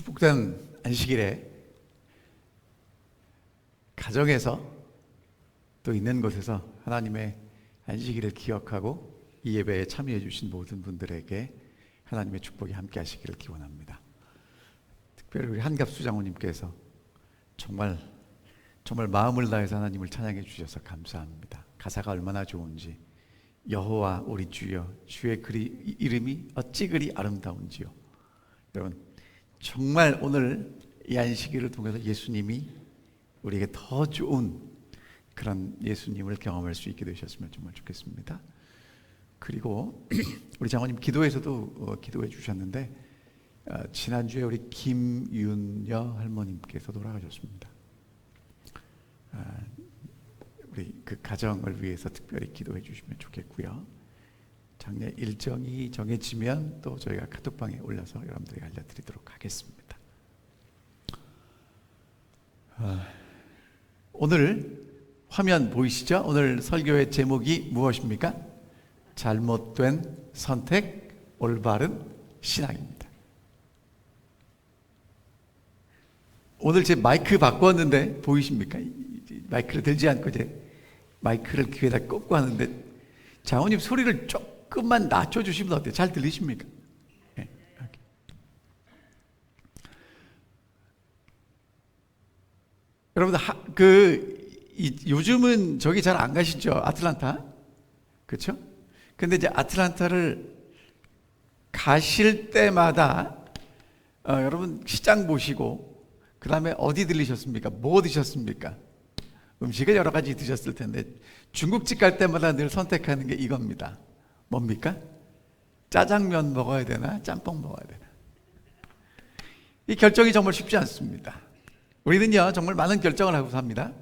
축복된 안식일에 가정에서 또 있는 곳에서 하나님의 안식일을 기억하고 이 예배에 참여해 주신 모든 분들에게 하나님의 축복이 함께 하시기를 기원합니다. 특별히 우리 한갑수 장로님께서 정말 마음을 다해서 하나님을 찬양해 주셔서 감사합니다. 가사가 얼마나 좋은지, 여호와 우리 주여 주의 이름이 어찌 그리 아름다운지요. 여러분, 정말 오늘 이 안식일을 통해서 예수님이 우리에게 더 좋은 그런 예수님을 경험할 수 있게 되셨으면 정말 좋겠습니다. 그리고 우리 장로님 기도에서도 기도해 주셨는데 지난주에 우리 김윤여 할머님께서 돌아가셨습니다. 우리 그 가정을 위해서 특별히 기도해 주시면 좋겠고요. 장례 일정이 정해지면 또 저희가 카톡방에 올려서 여러분들에게 알려드리도록 하겠습니다. 오늘 화면 보이시죠? 오늘 설교의 제목이 무엇입니까? 잘못된 선택, 올바른 신앙입니다. 오늘 제 마이크 바꿨는데 보이십니까? 마이크를 들지 않고 이제 마이크를 귀에다 꽂고 하는데 장로님 소리를 조금만 낮춰주시면 어때요? 잘 들리십니까? 네. 여러분, 요즘은 저기 잘 안 가시죠? 아틀란타? 그렇죠? 근데 이제 아틀란타를 가실 때마다 여러분 시장 보시고 그 다음에 어디 들리셨습니까? 뭐 드셨습니까? 음식을 여러 가지 드셨을 텐데 중국집 갈 때마다 늘 선택하는 게 이겁니다. 뭡니까? 짜장면 먹어야 되나? 짬뽕 먹어야 되나? 이 결정이 정말 쉽지 않습니다. 우리는요 정말 많은 결정을 하고 삽니다.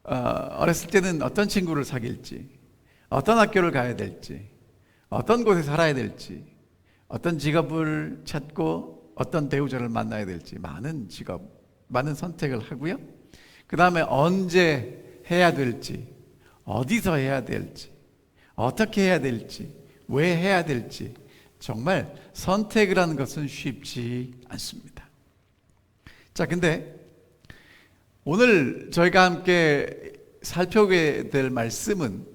어렸을 때는 어떤 친구를 사귈지, 어떤 학교를 가야 될지, 어떤 곳에 살아야 될지, 어떤 직업을 찾고 어떤 배우자를 만나야 될지 많은 선택을 하고요. 그 다음에 언제 해야 될지, 어디서 해야 될지, 어떻게 해야 될지, 왜 해야 될지, 정말 선택을 하는 것은 쉽지 않습니다. 자, 근데 오늘 저희가 함께 살펴보게 될 말씀은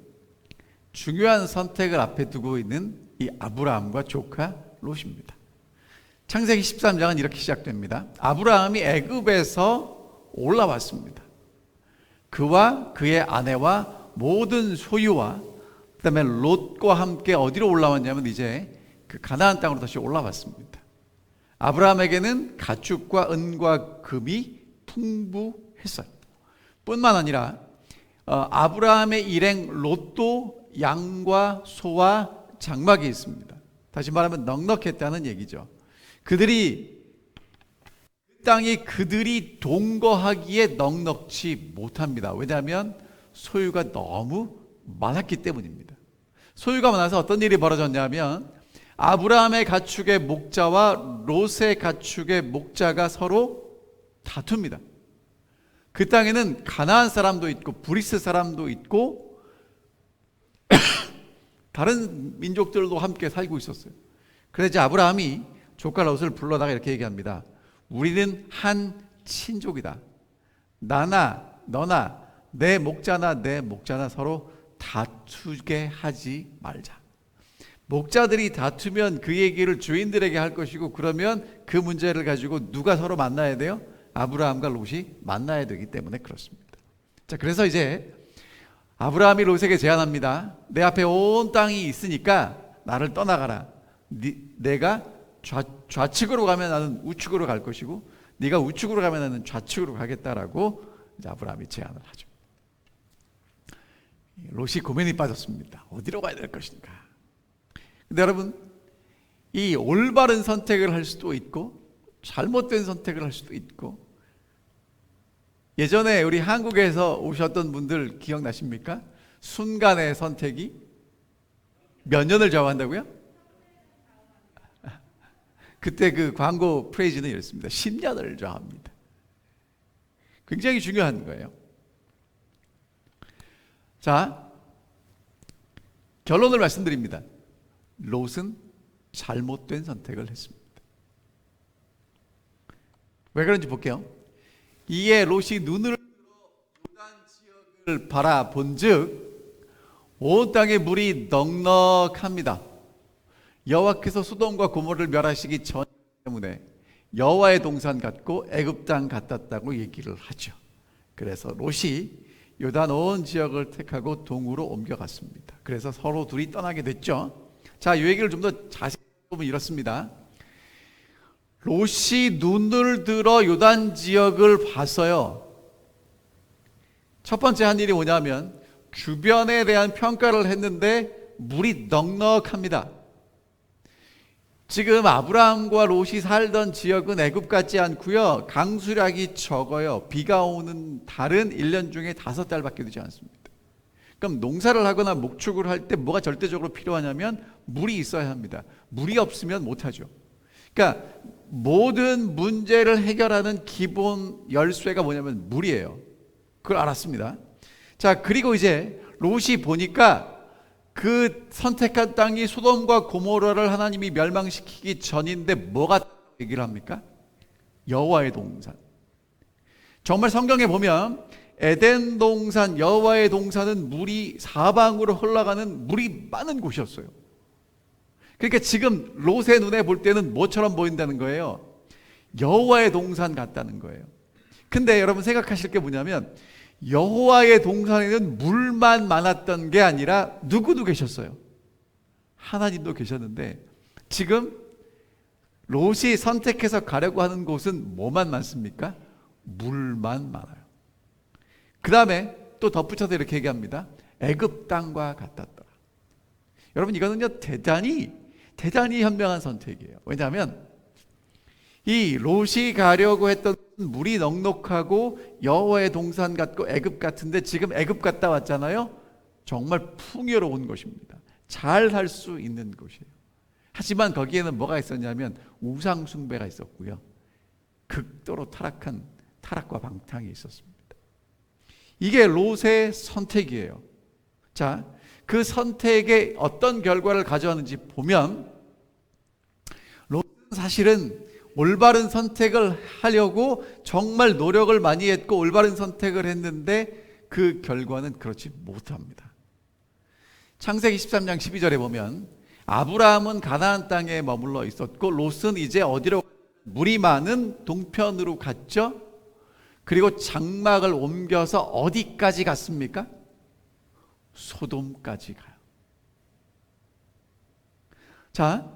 중요한 선택을 앞에 두고 있는 이 아브라함과 조카 롯입니다. 창세기 13장은 이렇게 시작됩니다. 아브라함이 애굽에서 올라왔습니다. 그와 그의 아내와 모든 소유와 그 다음에 롯과 함께 어디로 올라왔냐면 이제 그 가나안 땅으로 다시 올라왔습니다. 아브라함에게는 가축과 은과 금이 풍부했어요. 뿐만 아니라 아브라함의 일행 롯도 양과 소와 장막이 있습니다. 다시 말하면 넉넉했다는 얘기죠. 땅이 그들이 동거하기에 넉넉지 못합니다. 왜냐하면 소유가 너무 많았기 때문입니다. 소유가 많아서 어떤 일이 벌어졌냐면 아브라함의 가축의 목자와 롯의 가축의 목자가 서로 다툽니다. 그 땅에는 가나안 사람도 있고 브리스 사람도 있고 다른 민족들도 함께 살고 있었어요. 그래서 아브라함이 조카 롯을 불러다가 이렇게 얘기합니다. 우리는 한 친족이다. 나나 너나 내 목자나 서로 다투게 하지 말자. 목자들이 다투면 그 얘기를 주인들에게 할 것이고 그러면 그 문제를 가지고 누가 서로 만나야 돼요? 아브라함과 롯이 만나야 되기 때문에 그렇습니다. 자, 그래서 이제 아브라함이 롯에게 제안합니다. 내 앞에 온 땅이 있으니까 나를 떠나가라. 내가 좌측으로 가면 나는 우측으로 갈 것이고 네가 우측으로 가면 나는 좌측으로 가겠다라고 이제 아브라함이 제안을 하죠. 롯이 고민이 빠졌습니다. 어디로 가야 될 것인가? 근데 여러분, 이 올바른 선택을 할 수도 있고 잘못된 선택을 할 수도 있고, 예전에 우리 한국에서 오셨던 분들 기억나십니까? 순간의 선택이 몇 년을 좌우한다고요? 그때 그 광고 프레이즈는 이렇습니다. 10년을 좌우합니다. 굉장히 중요한 거예요. 자, 결론을 말씀드립니다. 롯은 잘못된 선택을 했습니다. 왜 그런지 볼게요. 이에 롯이 눈을 요단 지역을 바라본즉 온 땅에 물이 넉넉합니다. 여호와께서 소돔과 고모를 멸하시기 전 때문에 여호와의 동산 같고 애굽 땅 같았다고 얘기를 하죠. 그래서 롯이 요단 온 지역을 택하고 동으로 옮겨갔습니다. 그래서 서로 둘이 떠나게 됐죠. 자, 이 얘기를 좀 더 자세히 보면 이렇습니다. 롯이 눈을 들어 요단 지역을 봤어요. 첫 번째 한 일이 뭐냐면 주변에 대한 평가를 했는데 물이 넉넉합니다. 지금 아브라함과 롯이 살던 지역은 애굽 같지 않고요. 강수량이 적어요. 비가 오는 달은 1년 중에 5달밖에 되지 않습니다. 그럼 농사를 하거나 목축을 할 때 뭐가 절대적으로 필요하냐면 물이 있어야 합니다. 물이 없으면 못하죠. 그러니까 모든 문제를 해결하는 기본 열쇠가 뭐냐면 물이에요. 그걸 알았습니다. 자, 그리고 이제 롯이 보니까 그 선택한 땅이 소돔과 고모라를 하나님이 멸망시키기 전인데 뭐가 얘기를 합니까? 여호와의 동산. 정말 성경에 보면 에덴 동산, 여호와의 동산은 물이 사방으로 흘러가는 물이 많은 곳이었어요. 그러니까 지금 롯의 눈에 볼 때는 뭐처럼 보인다는 거예요? 여호와의 동산 같다는 거예요. 근데 여러분 생각하실 게 뭐냐면 여호와의 동산에는 물만 많았던 게 아니라 누구도 계셨어요. 하나님도 계셨는데 지금 롯이 선택해서 가려고 하는 곳은 뭐만 많습니까? 물만 많아요. 그 다음에 또 덧붙여서 이렇게 얘기합니다. 애굽 땅과 같았더라. 여러분 이거는요 대단히 현명한 선택이에요. 왜냐하면 이 롯이 가려고 했던 물이 넉넉하고 여호와의 동산 같고 애굽 같은데 지금 애굽 갔다 왔잖아요. 정말 풍요로운 곳입니다. 잘 살 수 있는 곳이에요. 하지만 거기에는 뭐가 있었냐면 우상 숭배가 있었고요. 극도로 타락과 방탕이 있었습니다. 이게 롯의 선택이에요. 자, 그 선택에 어떤 결과를 가져왔는지 보면 롯은 사실은 올바른 선택을 하려고 정말 노력을 많이 했고 올바른 선택을 했는데 그 결과는 그렇지 못합니다. 창세기 13장 12절에 보면 아브라함은 가나안 땅에 머물러 있었고 롯은 이제 어디로 물이 많은 동편으로 갔죠. 그리고 장막을 옮겨서 어디까지 갔습니까? 소돔까지 가요. 자,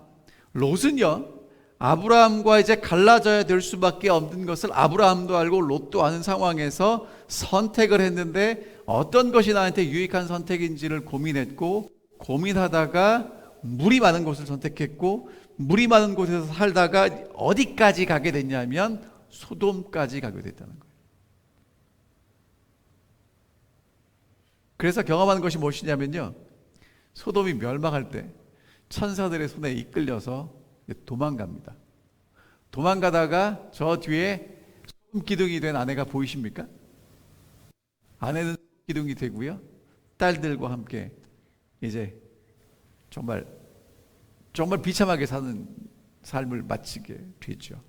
롯은요 아브라함과 이제 갈라져야 될 수밖에 없는 것을 아브라함도 알고 롯도 아는 상황에서 선택을 했는데 어떤 것이 나한테 유익한 선택인지를 고민했고 고민하다가 물이 많은 곳을 선택했고 물이 많은 곳에서 살다가 어디까지 가게 됐냐면 소돔까지 가게 됐다는 거예요. 그래서 경험하는 것이 무엇이냐면요 소돔이 멸망할 때 천사들의 손에 이끌려서 도망갑니다. 도망가다가 저 뒤에 소금 기둥이 된 아내가 보이십니까? 아내는 기둥이 되고요. 딸들과 함께 이제 정말 비참하게 사는 삶을 마치게 되죠.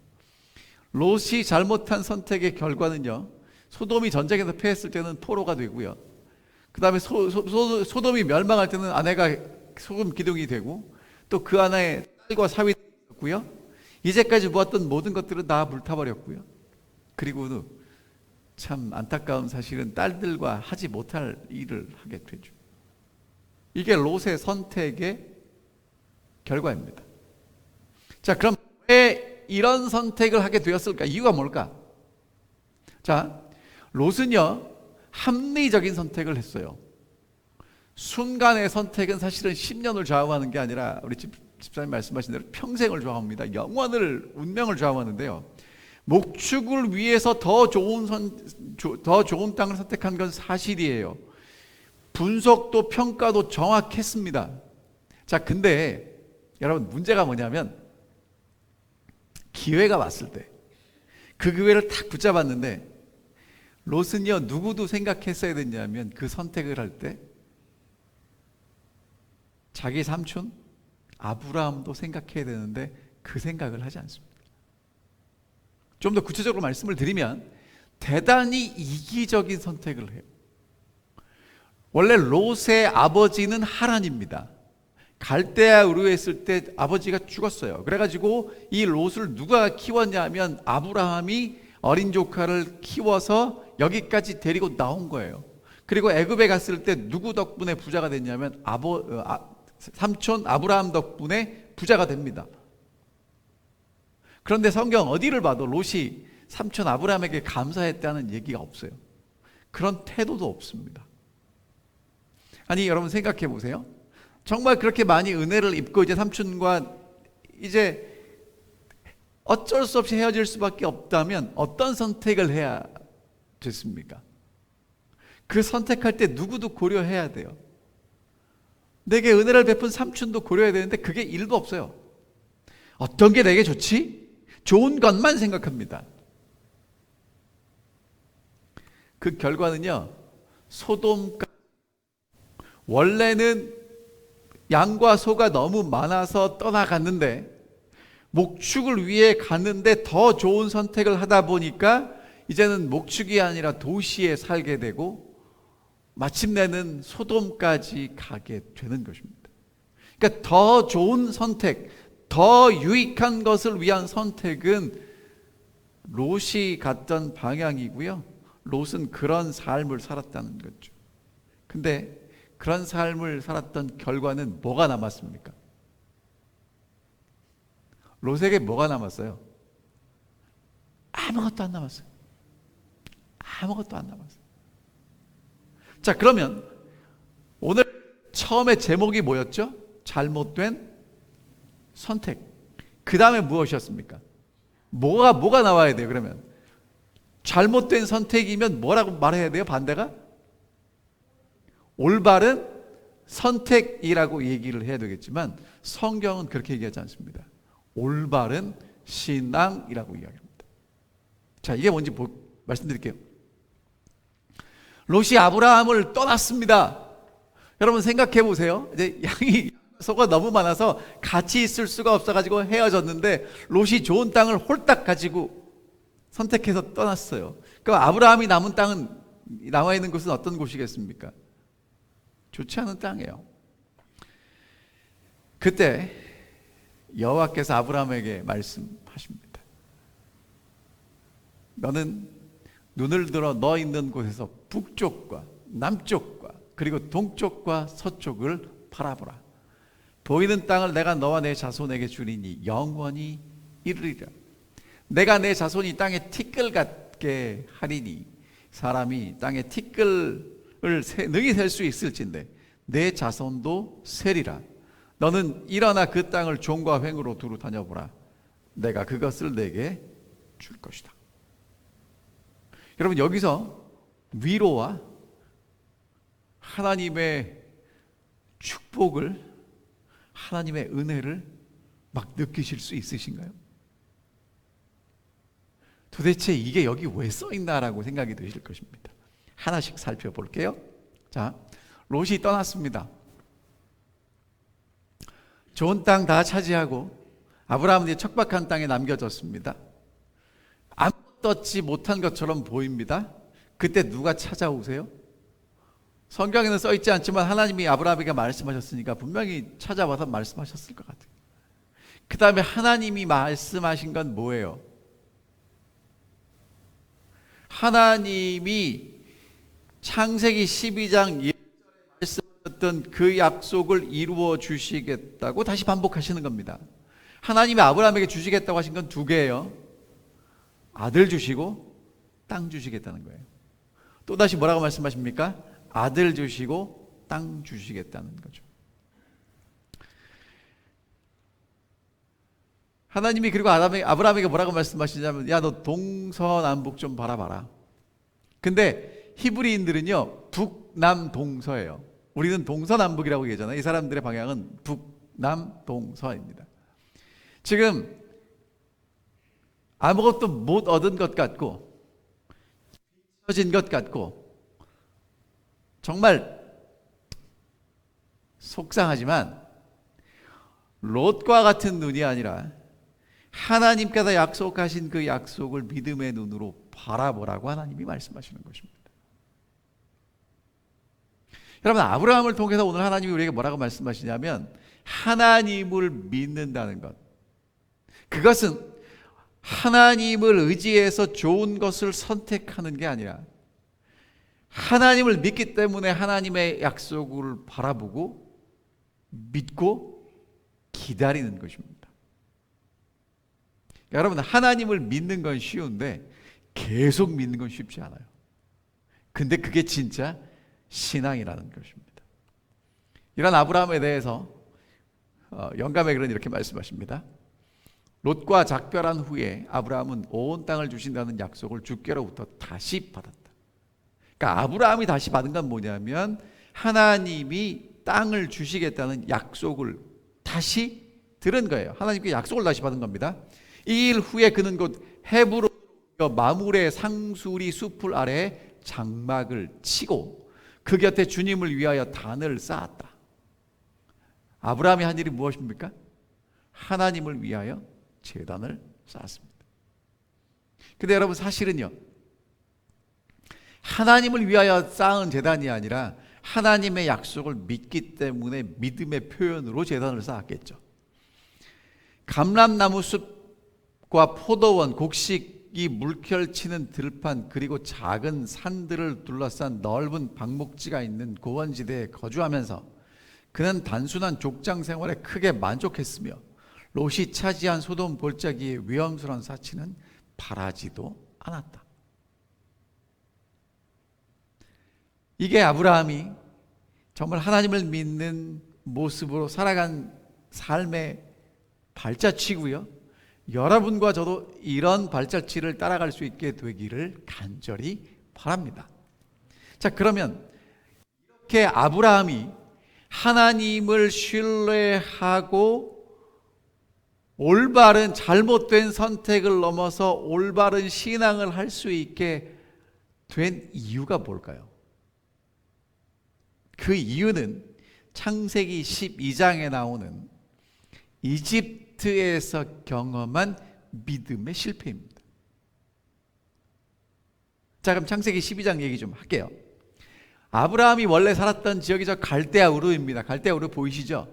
롯이 잘못한 선택의 결과는요. 소돔이 전쟁에서 패했을 때는 포로가 되고요. 그 다음에 소돔이 멸망할 때는 아내가 소금 기둥이 되고 또 그 아내의 딸과 사위 고요. 이제까지 모았던 모든 것들은 다 불타버렸고요. 그리고 참 안타까운 사실은 딸들과 하지 못할 일을 하게 되죠. 이게 롯의 선택의 결과입니다. 자, 그럼 왜 이런 선택을 하게 되었을까? 이유가 뭘까? 자, 롯은요 합리적인 선택을 했어요. 순간의 선택은 사실은 10년을 좌우하는 게 아니라 우리 집사님 말씀하신 대로 평생을 좌우합니다. 운명을 좌우하는데요. 목축을 위해서 더 좋은 땅을 선택한 건 사실이에요. 분석도 평가도 정확했습니다. 자, 근데 여러분 문제가 뭐냐면 기회가 왔을 때 그 기회를 탁 붙잡았는데 롯은요 누구도 생각했어야 됐냐면 그 선택을 할 때 자기 삼촌 아브라함도 생각해야 되는데 그 생각을 하지 않습니다. 좀 더 구체적으로 말씀을 드리면 대단히 이기적인 선택을 해요. 원래 롯의 아버지는 하란입니다. 갈대아 우르에 있을 때 아버지가 죽었어요. 그래가지고 이 롯을 누가 키웠냐면 아브라함이 어린 조카를 키워서 여기까지 데리고 나온 거예요. 그리고 애굽에 갔을 때 누구 덕분에 부자가 됐냐면 삼촌 아브라함 덕분에 부자가 됩니다. 그런데 성경 어디를 봐도 롯이 삼촌 아브라함에게 감사했다는 얘기가 없어요. 그런 태도도 없습니다. 아니, 여러분 생각해 보세요. 정말 그렇게 많이 은혜를 입고 이제 삼촌과 이제 어쩔 수 없이 헤어질 수밖에 없다면 어떤 선택을 해야 됐습니까? 그 선택할 때 누구도 고려해야 돼요. 내게 은혜를 베푼 삼촌도 고려해야 되는데 그게 일도 없어요. 어떤 게 내게 좋지? 좋은 것만 생각합니다. 그 결과는요, 소돔과 원래는 양과 소가 너무 많아서 떠나갔는데 목축을 위해 갔는데 더 좋은 선택을 하다 보니까 이제는 목축이 아니라 도시에 살게 되고 마침내는 소돔까지 가게 되는 것입니다. 그러니까 더 좋은 선택, 더 유익한 것을 위한 선택은 롯이 갔던 방향이고요. 롯은 그런 삶을 살았다는 거죠. 근데 그런 삶을 살았던 결과는 뭐가 남았습니까? 롯에게 뭐가 남았어요? 아무것도 안 남았어요. 아무것도 안 남았어요. 자, 그러면 오늘 처음에 제목이 뭐였죠? 잘못된 선택. 그 다음에 무엇이었습니까? 뭐가 나와야 돼요? 그러면 잘못된 선택이면 뭐라고 말해야 돼요? 반대가? 올바른 선택이라고 얘기를 해야 되겠지만 성경은 그렇게 얘기하지 않습니다. 올바른 신앙이라고 이야기합니다. 자, 이게 뭔지 말씀드릴게요. 롯이 아브라함을 떠났습니다. 여러분 생각해 보세요. 이제 양이 소가 너무 많아서 같이 있을 수가 없어가지고 헤어졌는데 롯이 좋은 땅을 홀딱 가지고 선택해서 떠났어요. 그럼 아브라함이 남아 있는 곳은 어떤 곳이겠습니까? 좋지 않은 땅이에요. 그때 여호와께서 아브라함에게 말씀하십니다. 너는 눈을 들어 너 있는 곳에서 북쪽과 남쪽과 그리고 동쪽과 서쪽을 바라보라. 보이는 땅을 내가 너와 내 자손에게 주리니 영원히 이르리라. 내가 내 자손이 땅에 티끌 같게 하리니 사람이 땅에 티끌을 능히 셀 수 있을진데 내 자손도 세리라. 너는 일어나 그 땅을 종과 횡으로 두루 다녀보라. 내가 그것을 내게 줄 것이다. 여러분 여기서 위로와 하나님의 축복을, 하나님의 은혜를 막 느끼실 수 있으신가요? 도대체 이게 여기 왜 써있나라고 생각이 드실 것입니다. 하나씩 살펴볼게요. 자, 롯이 떠났습니다. 좋은 땅 다 차지하고 아브라함은 이제 척박한 땅에 남겨졌습니다. 아무것도 얻지 못한 것처럼 보입니다. 그때 누가 찾아오세요? 성경에는 써있지 않지만 하나님이 아브라함에게 말씀하셨으니까 분명히 찾아와서 말씀하셨을 것 같아요. 그 다음에 하나님이 말씀하신 건 뭐예요? 하나님이 창세기 12장 말씀하셨던 그 약속을 이루어 주시겠다고 다시 반복하시는 겁니다. 하나님이 아브라함에게 주시겠다고 하신 건 두 개예요. 아들 주시고 땅 주시겠다는 거예요. 또 다시 뭐라고 말씀하십니까? 아들 주시고 땅 주시겠다는 거죠. 하나님이 그리고 아브라함에게 뭐라고 말씀하시냐면 야, 너 동서남북 좀 바라봐라. 근데 히브리인들은요 북남동서예요. 우리는 동서남북이라고 얘기하잖아요. 이 사람들의 방향은 북남동서입니다. 지금 아무것도 못 얻은 것 같고 잊혀진 것 같고 정말 속상하지만 롯과 같은 눈이 아니라 하나님께서 약속하신 그 약속을 믿음의 눈으로 바라보라고 하나님이 말씀하시는 것입니다. 여러분, 아브라함을 통해서 오늘 하나님이 우리에게 뭐라고 말씀하시냐면 하나님을 믿는다는 것, 그것은 하나님을 의지해서 좋은 것을 선택하는 게 아니라 하나님을 믿기 때문에 하나님의 약속을 바라보고 믿고 기다리는 것입니다. 여러분, 하나님을 믿는 건 쉬운데 계속 믿는 건 쉽지 않아요. 근데 그게 진짜 신앙이라는 것입니다. 이런 아브라함에 대해서 영감의 글은 이렇게 말씀하십니다. 롯과 작별한 후에 아브라함은 온 땅을 주신다는 약속을 주께로부터 다시 받았다. 그러니까 아브라함이 다시 받은 건 뭐냐면 하나님이 땅을 주시겠다는 약속을 다시 들은 거예요. 하나님께 약속을 다시 받은 겁니다. 2일 후에 그는 곧 헤브론 마물의 상수리 숲을 아래에 장막을 치고 그 곁에 주님을 위하여 단을 쌓았다. 아브라함이 한 일이 무엇입니까? 하나님을 위하여 제단을 쌓았습니다. 근데 여러분, 사실은요, 하나님을 위하여 쌓은 제단이 아니라 하나님의 약속을 믿기 때문에 믿음의 표현으로 제단을 쌓았겠죠. 감람나무 숲과 포도원, 곡식이 물결치는 들판, 그리고 작은 산들을 둘러싼 넓은 방목지가 있는 고원지대에 거주하면서 그는 단순한 족장 생활에 크게 만족했으며 롯이 차지한 소돔 골짜기의 위험스러운 사치는 바라지도 않았다. 이게 아브라함이 정말 하나님을 믿는 모습으로 살아간 삶의 발자취고요. 여러분과 저도 이런 발자취를 따라갈 수 있게 되기를 간절히 바랍니다. 자, 그러면 이렇게 아브라함이 하나님을 신뢰하고 올바른 잘못된 선택을 넘어서 올바른 신앙을 할 수 있게 된 이유가 뭘까요? 그 이유는 창세기 12장에 나오는 이집트에서 경험한 믿음의 실패입니다. 자, 그럼 창세기 12장 얘기 좀 할게요. 아브라함이 원래 살았던 지역이 저 갈대아 우르입니다. 갈대아 우르 보이시죠?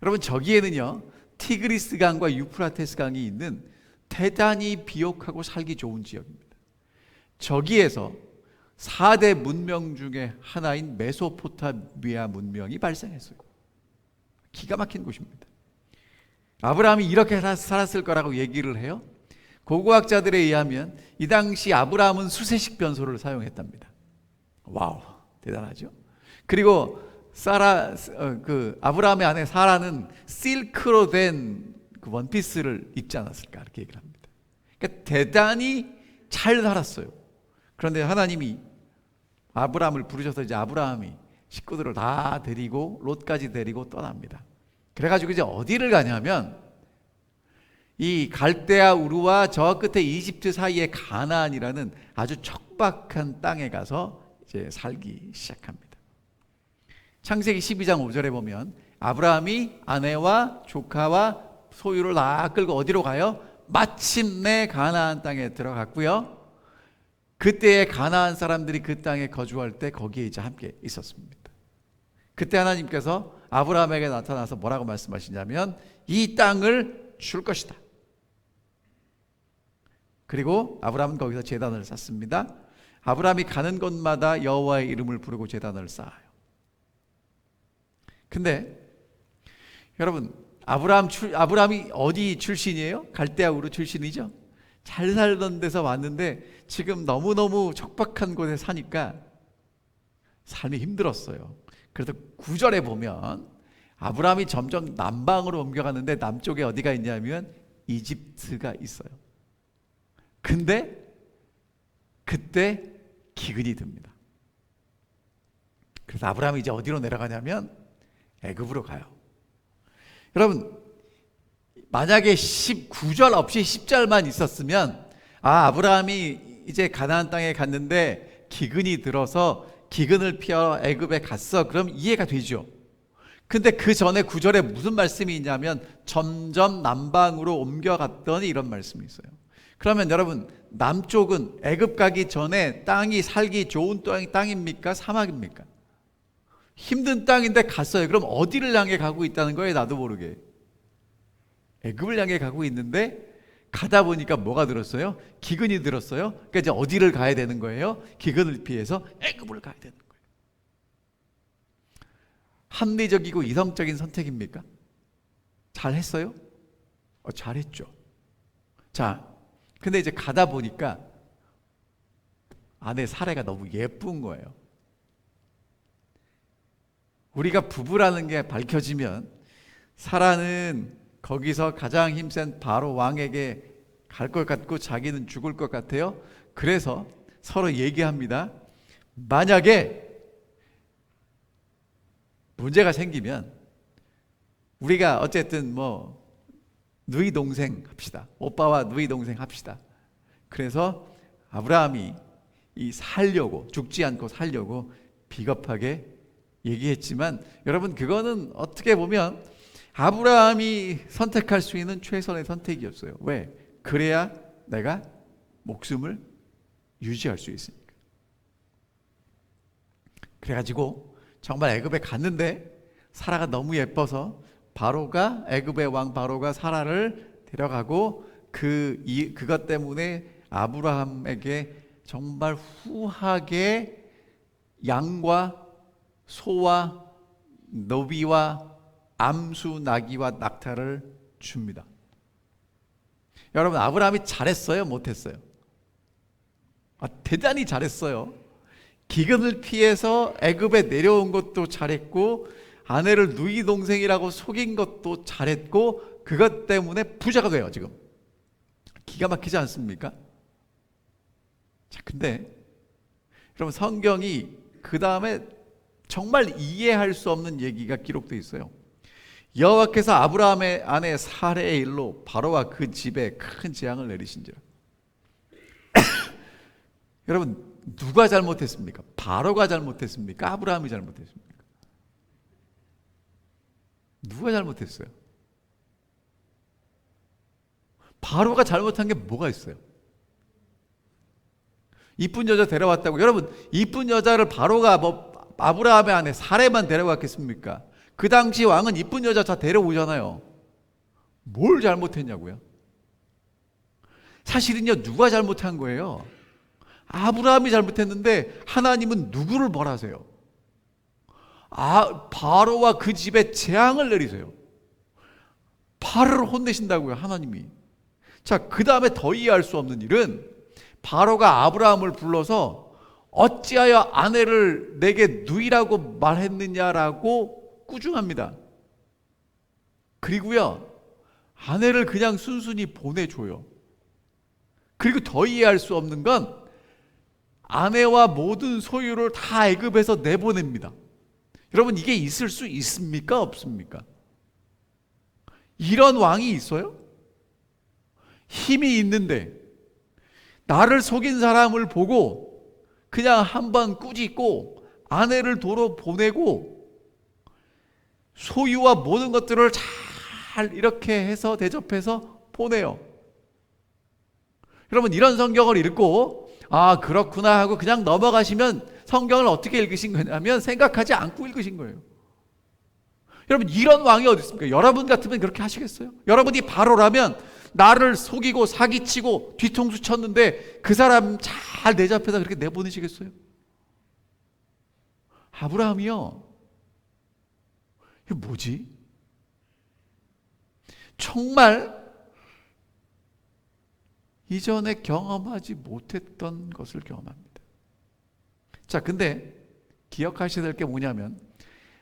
여러분, 저기에는요 티그리스 강과 유프라테스 강이 있는 대단히 비옥하고 살기 좋은 지역입니다. 저기에서 4대 문명 중에 하나인 메소포타미아 문명이 발생했어요. 기가 막힌 곳입니다. 아브라함이 이렇게 살았을 거라고 얘기를 해요. 고고학자들에 의하면 이 당시 아브라함은 수세식 변소를 사용했답니다. 와우, 대단하죠? 그리고 아브라함의 아내 사라는 실크로 된 그 원피스를 입지 않았을까, 이렇게 얘기를 합니다. 그러니까 대단히 잘 살았어요. 그런데 하나님이 아브라함을 부르셔서 이제 아브라함이 식구들을 다 데리고 롯까지 데리고 떠납니다. 그래가지고 이제 어디를 가냐면 이 갈대아 우르와 저 끝에 이집트 사이에 가나안이라는 아주 척박한 땅에 가서 이제 살기 시작합니다. 창세기 12장 5절에 보면 아브라함이 아내와 조카와 소유를 다 끌고 어디로 가요? 마침내 가나안 땅에 들어갔고요. 그때의 가나안 사람들이 그 땅에 거주할 때 거기에 이제 함께 있었습니다. 그때 하나님께서 아브라함에게 나타나서 뭐라고 말씀하시냐면 이 땅을 줄 것이다. 그리고 아브라함은 거기서 제단을 쌓습니다. 아브라함이 가는 곳마다 여호와의 이름을 부르고 제단을 쌓아요. 근데 여러분, 아브라함이 어디 출신이에요? 갈대아 우르 출신이죠. 잘 살던 데서 왔는데 지금 너무너무 척박한 곳에 사니까 삶이 힘들었어요. 그래서 9절에 보면 아브라함이 점점 남방으로 옮겨가는데 남쪽에 어디가 있냐면 이집트가 있어요. 근데 그때 기근이 듭니다. 그래서 아브라함이 이제 어디로 내려가냐면 애굽으로 가요. 여러분, 만약에 9절 없이 10절만 있었으면 아브라함이 이제 가나안 땅에 갔는데 기근이 들어서 기근을 피하러 애굽에 갔어, 그럼 이해가 되죠. 근데 그 전에 구절에 무슨 말씀이 있냐면 점점 남방으로 옮겨갔더니 이런 말씀이 있어요. 그러면 여러분, 남쪽은 애굽 가기 전에 땅이 살기 좋은 땅입니까? 사막입니까? 힘든 땅인데 갔어요. 그럼 어디를 향해 가고 있다는 거예요? 나도 모르게. 애굽을 향해 가고 있는데 가다 보니까 뭐가 들었어요? 기근이 들었어요. 그러니까 이제 어디를 가야 되는 거예요? 기근을 피해서 애굽을 가야 되는 거예요. 합리적이고 이성적인 선택입니까? 잘했어요? 잘했죠. 자, 근데 이제 가다 보니까 아내 사례가 너무 예쁜 거예요. 우리가 부부라는 게 밝혀지면 사라는 거기서 가장 힘센 바로 왕에게 갈 것 같고 자기는 죽을 것 같아요. 그래서 서로 얘기합니다. 만약에 문제가 생기면 우리가 어쨌든 뭐 누이 동생 합시다. 오빠와 누이 동생 합시다. 그래서 아브라함이 살려고, 죽지 않고 살려고 비겁하게 얘기했지만, 여러분, 그거는 어떻게 보면 아브라함이 선택할 수 있는 최선의 선택이었어요. 왜? 그래야 내가 목숨을 유지할 수 있으니까. 그래가지고 정말 애굽에 갔는데 사라가 너무 예뻐서 애굽의 왕 바로가 사라를 데려가고 그것 때문에 아브라함에게 정말 후하게 양과 소와 노비와 암수 나귀와 낙타를 줍니다. 여러분, 아브라함이 잘했어요? 못했어요? 대단히 잘했어요. 기근을 피해서 애굽에 내려온 것도 잘했고, 아내를 누이 동생이라고 속인 것도 잘했고, 그것 때문에 부자가 돼요. 지금 기가 막히지 않습니까? 자, 근데 여러분, 성경이 그 다음에 정말 이해할 수 없는 얘기가 기록되어 있어요. 여호와께서 아브라함의 아내 사레의 일로 바로와 그 집에 큰 재앙을 내리신지라. 여러분, 누가 잘못했습니까? 바로가 잘못했습니까? 아브라함이 잘못했습니까? 누가 잘못했어요? 바로가 잘못한 게 뭐가 있어요? 이쁜 여자 데려왔다고. 여러분, 이쁜 여자를 바로가 아브라함의 아내 사레만 데려왔겠습니까? 그 당시 왕은 이쁜 여자 다 데려오잖아요. 뭘 잘못했냐고요? 사실은요, 누가 잘못한 거예요? 아브라함이 잘못했는데 하나님은 누구를 벌하세요? 바로와 그 집에 재앙을 내리세요. 바로를 혼내신다고요, 하나님이. 자, 그 다음에 더 이해할 수 없는 일은 바로가 아브라함을 불러서 어찌하여 아내를 내게 누이라고 말했느냐라고 꾸중합니다. 그리고요, 아내를 그냥 순순히 보내줘요. 그리고 더 이해할 수 없는 건 아내와 모든 소유를 다 애굽에서 내보냅니다. 여러분, 이게 있을 수 있습니까? 없습니까? 이런 왕이 있어요? 힘이 있는데 나를 속인 사람을 보고 그냥 한번 꾸짖고 아내를 도로 보내고 소유와 모든 것들을 잘 이렇게 해서 대접해서 보내요. 여러분, 이런 성경을 읽고 그렇구나 하고 그냥 넘어가시면 성경을 어떻게 읽으신 거냐면 생각하지 않고 읽으신 거예요. 여러분, 이런 왕이 어디 있습니까? 여러분 같으면 그렇게 하시겠어요? 여러분이 바로라면 나를 속이고 사기치고 뒤통수 쳤는데 그 사람 잘 내잡혀다 그렇게 내보내시겠어요? 아브라함이요, 이게 뭐지? 정말 이전에 경험하지 못했던 것을 경험합니다. 자, 근데 기억하셔야 될 게 뭐냐면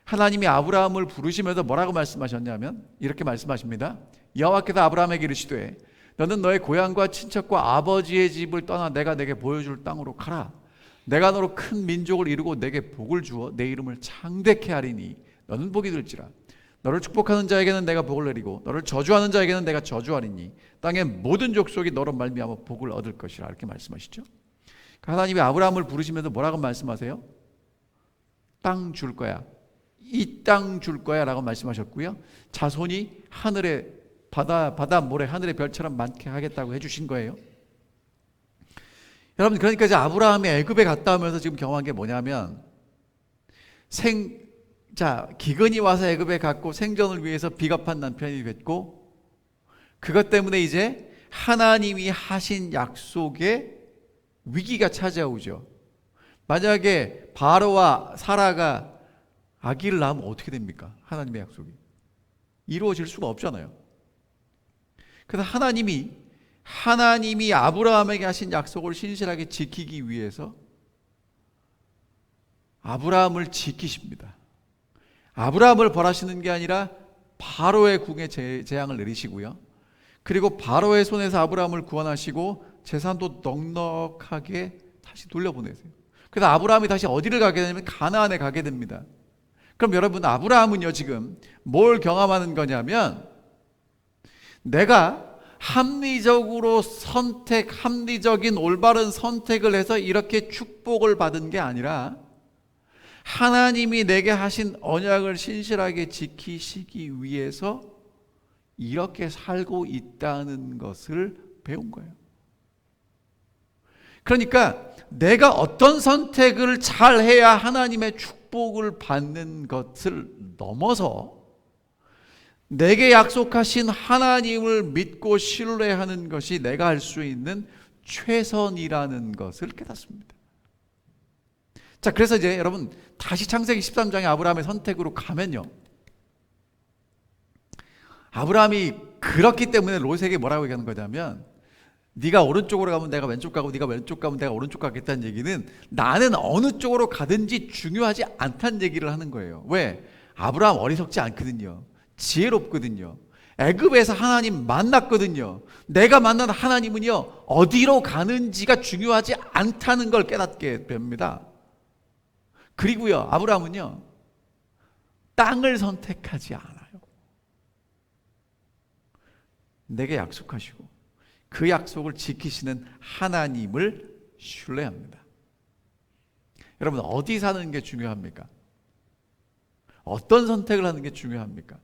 하나님이 아브라함을 부르시면서 뭐라고 말씀하셨냐면 이렇게 말씀하십니다. 여호와께서 아브라함에게 이르시되 너는 너의 고향과 친척과 아버지의 집을 떠나 내가 내게 보여줄 땅으로 가라. 내가 너로 큰 민족을 이루고 내게 복을 주어 내 이름을 창대케 하리니 너는 복이 될지라. 너를 축복하는 자에게는 내가 복을 내리고 너를 저주하는 자에게는 내가 저주하리니 땅의 모든 족속이 너로 말미암아 복을 얻을 것이라. 이렇게 말씀하시죠. 하나님이 아브라함을 부르시면서 뭐라고 말씀하세요? 땅 줄 거야. 이 땅 줄 거야 라고 말씀하셨고요. 자손이 하늘의 바다 모래 하늘의 별처럼 많게 하겠다고 해주신 거예요. 여러분, 그러니까 이제 아브라함이 애굽에 갔다 오면서 지금 경험한 게 뭐냐면, 기근이 와서 애굽에 갔고 생존을 위해서 비겁한 남편이 됐고, 그것 때문에 이제 하나님이 하신 약속에 위기가 찾아오죠. 만약에 바로와 사라가 아기를 낳으면 어떻게 됩니까? 하나님의 약속이 이루어질 수가 없잖아요. 그래서 하나님이 아브라함에게 하신 약속을 신실하게 지키기 위해서 아브라함을 지키십니다. 아브라함을 벌하시는 게 아니라 바로의 궁에 재앙을 내리시고요. 그리고 바로의 손에서 아브라함을 구원하시고 재산도 넉넉하게 다시 돌려보내세요. 그래서 아브라함이 다시 어디를 가게 되냐면 가나안에 가게 됩니다. 그럼 여러분, 아브라함은요 지금 뭘 경험하는 거냐면, 내가 합리적인 올바른 선택을 해서 이렇게 축복을 받은 게 아니라 하나님이 내게 하신 언약을 신실하게 지키시기 위해서 이렇게 살고 있다는 것을 배운 거예요. 그러니까 내가 어떤 선택을 잘 해야 하나님의 축복을 받는 것을 넘어서 내게 약속하신 하나님을 믿고 신뢰하는 것이 내가 할 수 있는 최선이라는 것을 깨닫습니다. 자, 그래서 이제 여러분 다시 창세기 13장의 아브라함의 선택으로 가면요, 아브라함이 그렇기 때문에 롯에게 뭐라고 얘기하는 거냐면, 네가 오른쪽으로 가면 내가 왼쪽 가고 네가 왼쪽 가면 내가 오른쪽 가겠다는 얘기는 나는 어느 쪽으로 가든지 중요하지 않다는 얘기를 하는 거예요. 왜? 아브라함 어리석지 않거든요. 지혜롭거든요. 애굽에서 하나님 만났거든요. 내가 만난 하나님은요 어디로 가는지가 중요하지 않다는 걸 깨닫게 됩니다. 그리고요, 아브라함은요 땅을 선택하지 않아요. 내게 약속하시고 그 약속을 지키시는 하나님을 신뢰합니다. 여러분, 어디 사는 게 중요합니까? 어떤 선택을 하는 게 중요합니까?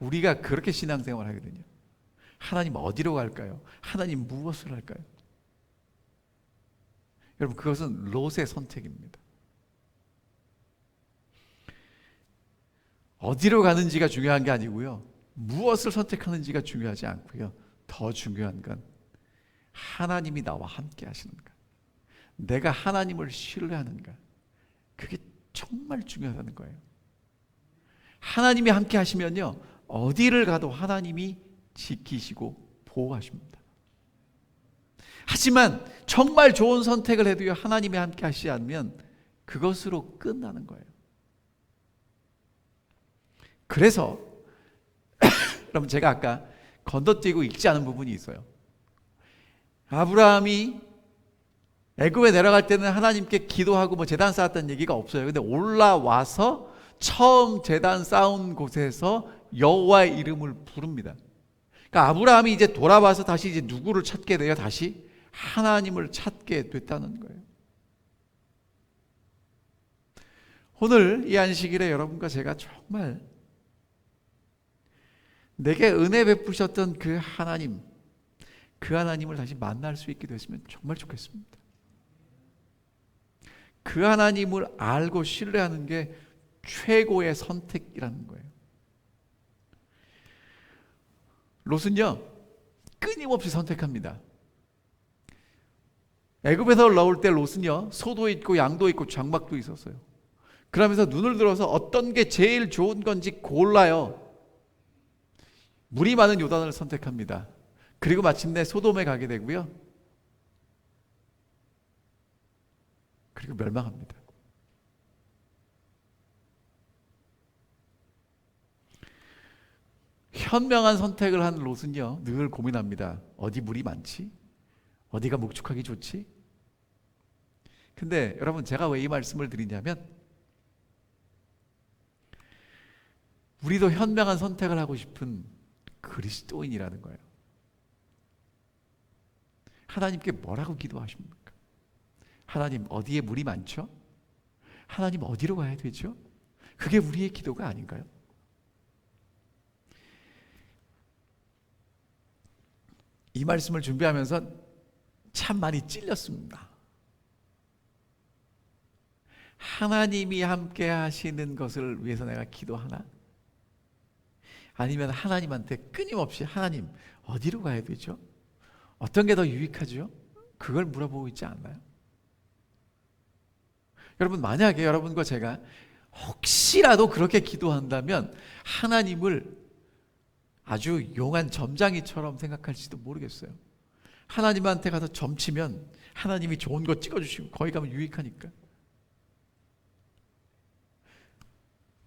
우리가 그렇게 신앙생활을 하거든요. 하나님 어디로 갈까요? 하나님 무엇을 할까요? 여러분, 그것은 롯의 선택입니다. 어디로 가는지가 중요한 게 아니고요, 무엇을 선택하는지가 중요하지 않고요, 더 중요한 건 하나님이 나와 함께 하시는가, 내가 하나님을 신뢰하는가, 그게 정말 중요하다는 거예요. 하나님이 함께 하시면요 어디를 가도 하나님이 지키시고 보호하십니다. 하지만 정말 좋은 선택을 해도요 하나님이 함께 하시지 않으면 그것으로 끝나는 거예요. 그래서 여러분, 제가 아까 건너뛰고 읽지 않은 부분이 있어요. 아브라함이 애굽에 내려갈 때는 하나님께 기도하고 제단 쌓았다는 얘기가 없어요. 근데 올라와서 처음 제단 쌓은 곳에서 여호와의 이름을 부릅니다. 그러니까 아브라함이 이제 돌아와서 다시 이제 누구를 찾게 돼요? 다시 하나님을 찾게 됐다는 거예요. 오늘 이 안식일에 여러분과 제가 정말 내게 은혜 베푸셨던 그 하나님을 다시 만날 수 있게 됐으면 정말 좋겠습니다. 그 하나님을 알고 신뢰하는 게 최고의 선택이라는 거예요. 롯은요 끊임없이 선택합니다. 애굽에서 나올 때 롯은요 소도 있고 양도 있고 장막도 있었어요. 그러면서 눈을 들어서 어떤 게 제일 좋은 건지 골라요. 물이 많은 요단을 선택합니다. 그리고 마침내 소돔에 가게 되고요, 그리고 멸망합니다. 현명한 선택을 한 롯은요 늘 고민합니다. 어디 물이 많지? 어디가 목축하기 좋지? 근데 여러분, 제가 왜 이 말씀을 드리냐면, 우리도 현명한 선택을 하고 싶은 그리스도인이라는 거예요. 하나님께 뭐라고 기도하십니까? 하나님 어디에 물이 많죠? 하나님 어디로 가야 되죠? 그게 우리의 기도가 아닌가요? 이 말씀을 준비하면서 참 많이 찔렸습니다. 하나님이 함께 하시는 것을 위해서 내가 기도하나? 아니면 하나님한테 끊임없이 하나님 어디로 가야 되죠? 어떤 게 더 유익하죠? 그걸 물어보고 있지 않나요? 여러분, 만약에 여러분과 제가 혹시라도 그렇게 기도한다면 하나님을 아주 용한 점장이처럼 생각할지도 모르겠어요. 하나님한테 가서 점치면 하나님이 좋은 거 찍어주시고 거기 가면 유익하니까.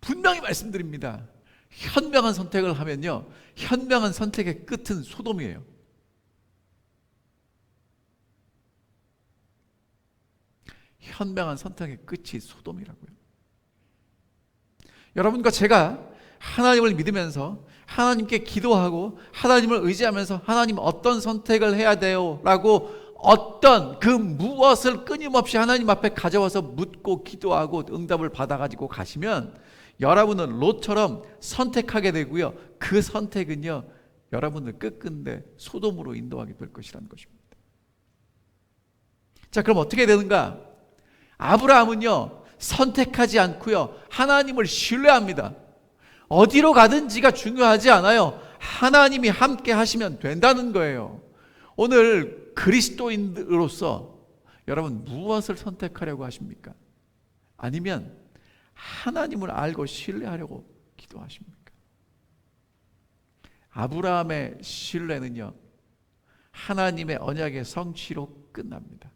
분명히 말씀드립니다. 현명한 선택을 하면요, 현명한 선택의 끝은 소돔이에요. 현명한 선택의 끝이 소돔이라고요. 여러분과 제가 하나님을 믿으면서 하나님께 기도하고 하나님을 의지하면서 하나님 어떤 선택을 해야 돼요? 라고 어떤 그 무엇을 끊임없이 하나님 앞에 가져와서 묻고 기도하고 응답을 받아가지고 가시면 여러분은 롯처럼 선택하게 되고요, 그 선택은요 여러분을 끝끝내 소돔으로 인도하게 될 것이라는 것입니다. 자, 그럼 어떻게 되는가? 아브라함은요 선택하지 않고요 하나님을 신뢰합니다. 어디로 가든지가 중요하지 않아요. 하나님이 함께 하시면 된다는 거예요. 오늘 그리스도인으로서 여러분 무엇을 선택하려고 하십니까? 아니면 하나님을 알고 신뢰하려고 기도하십니까? 아브라함의 신뢰는요 하나님의 언약의 성취로 끝납니다.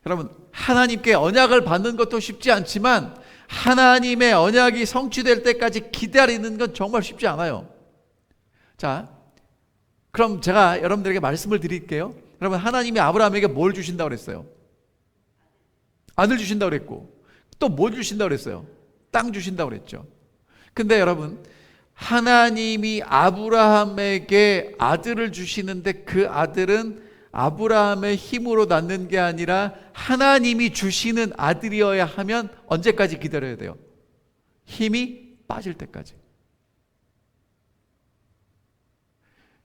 여러분, 하나님께 언약을 받는 것도 쉽지 않지만 하나님의 언약이 성취될 때까지 기다리는 건 정말 쉽지 않아요. 자, 그럼 제가 여러분들에게 말씀을 드릴게요. 여러분, 하나님이 아브라함에게 뭘 주신다고 그랬어요? 아들 주신다고 그랬고, 또 뭐 주신다고 그랬어요? 땅 주신다고 그랬죠. 근데 여러분, 하나님이 아브라함에게 아들을 주시는데 그 아들은 아브라함의 힘으로 낳는 게 아니라 하나님이 주시는 아들이어야 하면 언제까지 기다려야 돼요? 힘이 빠질 때까지.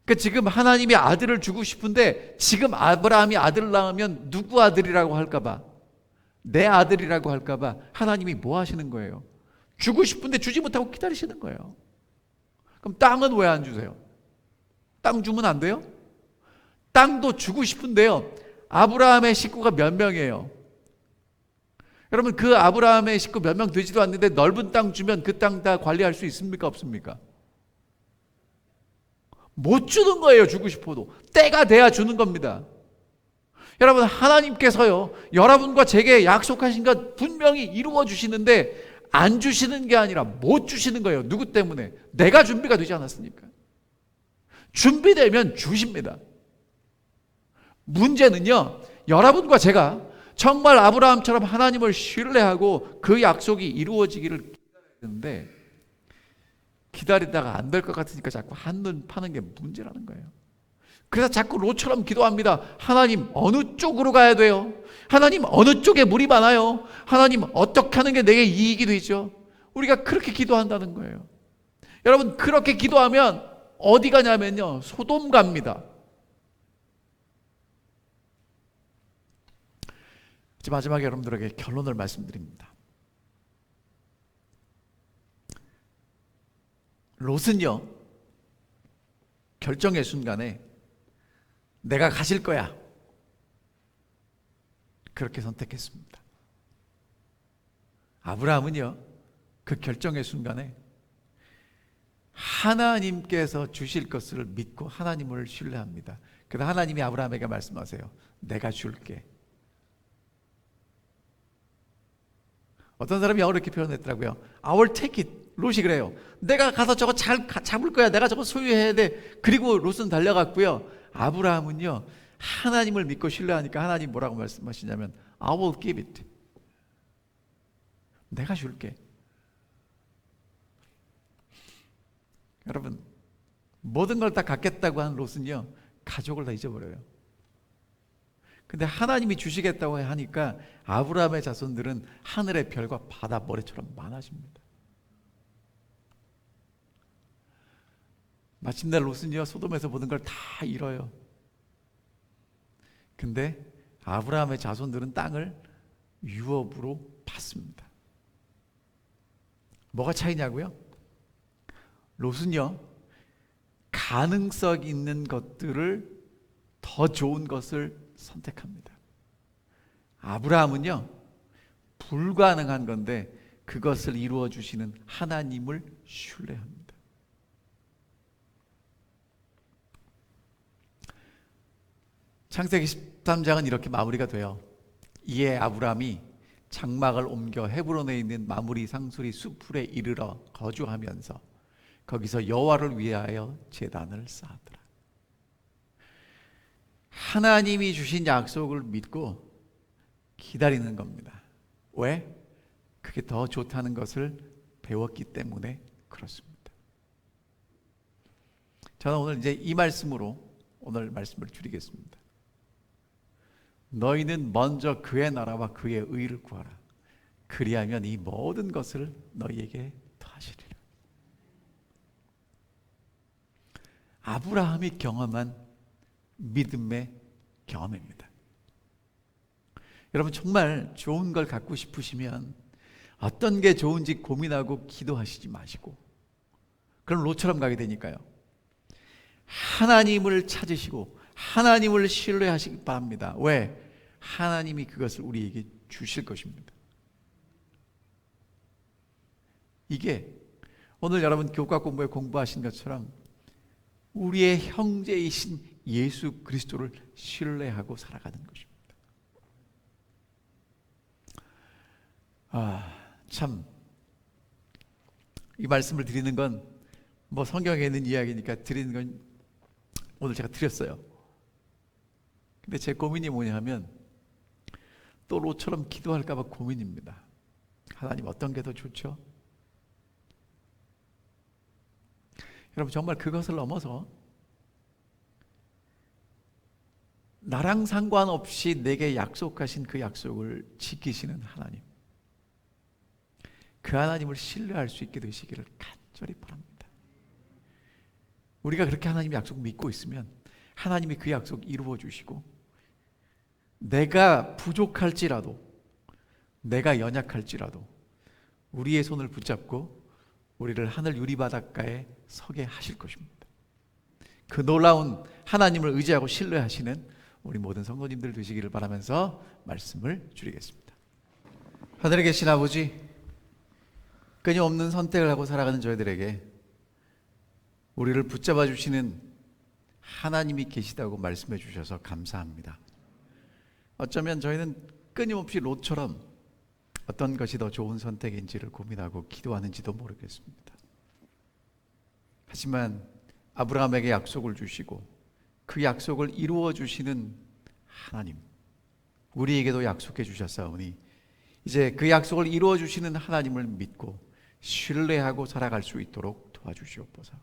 그러니까 지금 하나님이 아들을 주고 싶은데 지금 아브라함이 아들을 낳으면 누구 아들이라고 할까봐, 내 아들이라고 할까봐 하나님이 뭐 하시는 거예요? 주고 싶은데 주지 못하고 기다리시는 거예요. 그럼 땅은 왜 안 주세요? 땅 주면 안 돼요? 땅도 주고 싶은데요, 아브라함의 식구가 몇 명이에요? 여러분, 그 아브라함의 식구 몇 명 되지도 않는데 넓은 땅 주면 그 땅 다 관리할 수 있습니까? 없습니까? 못 주는 거예요. 주고 싶어도 때가 돼야 주는 겁니다. 여러분, 하나님께서요 여러분과 제게 약속하신 것 분명히 이루어 주시는데 안 주시는 게 아니라 못 주시는 거예요. 누구 때문에? 내가 준비가 되지 않았으니까. 준비되면 주십니다. 문제는요, 여러분과 제가 정말 아브라함처럼 하나님을 신뢰하고 그 약속이 이루어지기를 기다려야 되는데 기다리다가 안 될 것 같으니까 자꾸 한눈 파는 게 문제라는 거예요. 그래서 자꾸 롯처럼 기도합니다. 하나님 어느 쪽으로 가야 돼요? 하나님 어느 쪽에 물이 많아요? 하나님 어떻게 하는 게 내게 이익이 되죠? 우리가 그렇게 기도한다는 거예요. 여러분, 그렇게 기도하면 어디 가냐면요 소돔 갑니다. 이제 마지막에 여러분들에게 결론을 말씀드립니다. 롯은요 결정의 순간에 내가 가실 거야 그렇게 선택했습니다. 아브라함은요 그 결정의 순간에 하나님께서 주실 것을 믿고 하나님을 신뢰합니다. 그래서 하나님이 아브라함에게 말씀하세요. 내가 줄게. 어떤 사람이 영어로 이렇게 표현했더라고요. I will take it. 롯이 그래요. 내가 가서 저거 잘 잡을 거야. 내가 저거 소유해야 돼. 그리고 롯은 달려갔고요. 아브라함은요 하나님을 믿고 신뢰하니까 하나님 뭐라고 말씀하시냐면 I will give it. 내가 줄게. 여러분, 모든 걸 다 갖겠다고 한 롯은요 가족을 다 잊어버려요. 근데 하나님이 주시겠다고 하니까 아브라함의 자손들은 하늘의 별과 바다 모래처럼 많아집니다. 마침내 롯은요 소돔에서 모든 걸 다 잃어요. 근데 아브라함의 자손들은 땅을 유업으로 받습니다. 뭐가 차이냐고요? 롯은요 가능성 있는 것들을 더 좋은 것을 선택합니다. 아브라함은요 불가능한 건데 그것을 이루어 주시는 하나님을 신뢰합니다. 창세기 13장은 이렇게 마무리가 돼요. 이에 아브라함이 장막을 옮겨 헤브론에 있는 마므리 상수리 수풀에 이르러 거주하면서 거기서 여호와를 위하여 제단을 쌓았더라. 하나님이 주신 약속을 믿고 기다리는 겁니다. 왜? 그게 더 좋다는 것을 배웠기 때문에 그렇습니다. 저는 오늘 이제 이 말씀으로 오늘 말씀을 줄이겠습니다. 너희는 먼저 그의 나라와 그의 의를 구하라. 그리하면 이 모든 것을 너희에게 더하시리라. 아브라함이 경험한 믿음의 경험입니다. 여러분 정말 좋은 걸 갖고 싶으시면 어떤 게 좋은지 고민하고 기도하시지 마시고 그럼 롯처럼 가게 되니까요. 하나님을 찾으시고 하나님을 신뢰하시기 바랍니다. 왜? 하나님이 그것을 우리에게 주실 것입니다. 이게 오늘 여러분 교과 공부에 공부하신 것처럼 우리의 형제이신 예수 그리스도를 신뢰하고 살아가는 것입니다. 참 이 말씀을 드리는 건 뭐 성경에 있는 이야기니까 드리는 건 오늘 제가 드렸어요. 근데 제 고민이 뭐냐 하면 또 롯처럼 기도할까 봐 고민입니다. 하나님 어떤 게 더 좋죠? 여러분 정말 그것을 넘어서 나랑 상관없이 내게 약속하신 그 약속을 지키시는 하나님, 그 하나님을 신뢰할 수 있게 되시기를 간절히 바랍니다. 우리가 그렇게 하나님의 약속 믿고 있으면 하나님이 그 약속 이루어 주시고 내가 부족할지라도 내가 연약할지라도 우리의 손을 붙잡고 우리를 하늘 유리바닷가에 서게 하실 것입니다. 그 놀라운 하나님을 의지하고 신뢰하시는 우리 모든 성도님들 되시기를 바라면서 말씀을 줄이겠습니다. 하늘에 계신 아버지, 끊임없는 선택을 하고 살아가는 저희들에게 우리를 붙잡아 주시는 하나님이 계시다고 말씀해 주셔서 감사합니다. 어쩌면 저희는 끊임없이 롯처럼 어떤 것이 더 좋은 선택인지를 고민하고 기도하는지도 모르겠습니다. 하지만 아브라함에게 약속을 주시고 그 약속을 이루어 주시는 하나님, 우리에게도 약속해 주셨사오니 이제 그 약속을 이루어 주시는 하나님을 믿고 신뢰하고 살아갈 수 있도록 도와주시옵소서.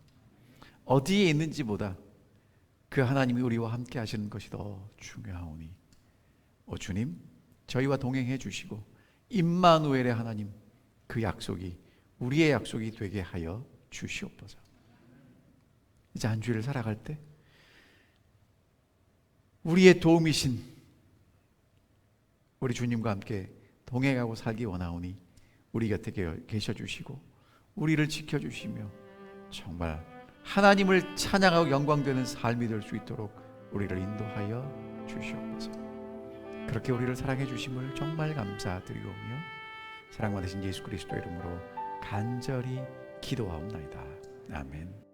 어디에 있는지보다 그 하나님이 우리와 함께 하시는 것이 더 중요하오니 오 주님, 저희와 동행해 주시고 임마누엘의 하나님, 그 약속이 우리의 약속이 되게 하여 주시옵소서. 이제 한 주일을 살아갈 때 우리의 도움이신 우리 주님과 함께 동행하고 살기 원하오니 우리 곁에 계셔 주시고 우리를 지켜 주시며 정말 하나님을 찬양하고 영광되는 삶이 될 수 있도록 우리를 인도하여 주시옵소서. 그렇게 우리를 사랑해 주심을 정말 감사드리오며 사랑받으신 예수 그리스도 이름으로 간절히 기도하옵나이다. 아멘.